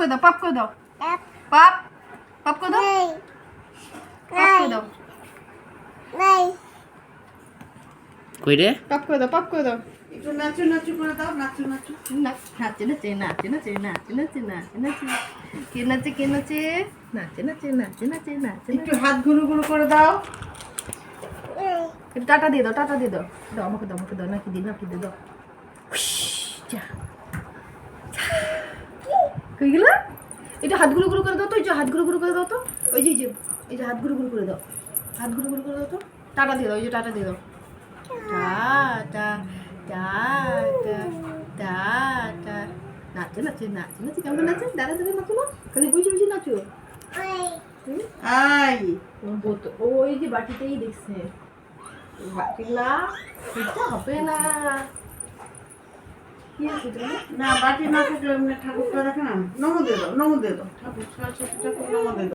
করে দাও, পাপ করে দাও, পাপ পাপ করে দাও, পাপ করে দাও, কই রে? পাপ করে দাও, পাপ করে দাও। একটু নাচু নাচু করে দাও, নাচু নাচু। নাচে নাচে নাচে নাচে নাচে নাচে নাচে নাচে কে নাচে কে নাচে নাচে নাচে নাচে নাচে নাচে একটু হাত ঘুরু ঘুরু করে দাও। একটু টাটা দিয়ে দাও, টাটা দিয়ে দাও, দাও আমাকে দাও, আমাকে দাও, নাকি দিই নাকি দিয়ে দাও। যা কই গেল? এটা হাত গুলো গুলো করে দাও তো, এই যে হাত গুলো গুলো করে দাও তো, ওই যে এই যে হাত গুলো গুলো করে দাও, হাত গুলো গুলো করে দাও তো, টাটা দিয়ে দাও, ওই যে টাটা দিয়ে দাও, টাটা টাটা টাটা। নাচে নাচে নাচে নাচে কেমন নাচে, দাঁড়া দাঁড়া নাচো না, খালি বুঝে বুঝে নাচো। আই ওই যে বাটিতেই দেখছে, বাটি না এটা হবে না। কি আছে এটা? না বাটি না থাকলে এমনি ঠাকুরটা দেখে না, নমো দিয়ে দাও, নমো দিয়ে দাও, ঠাকুর সরস্বতী ঠাকুর নমো দিয়ে দাও।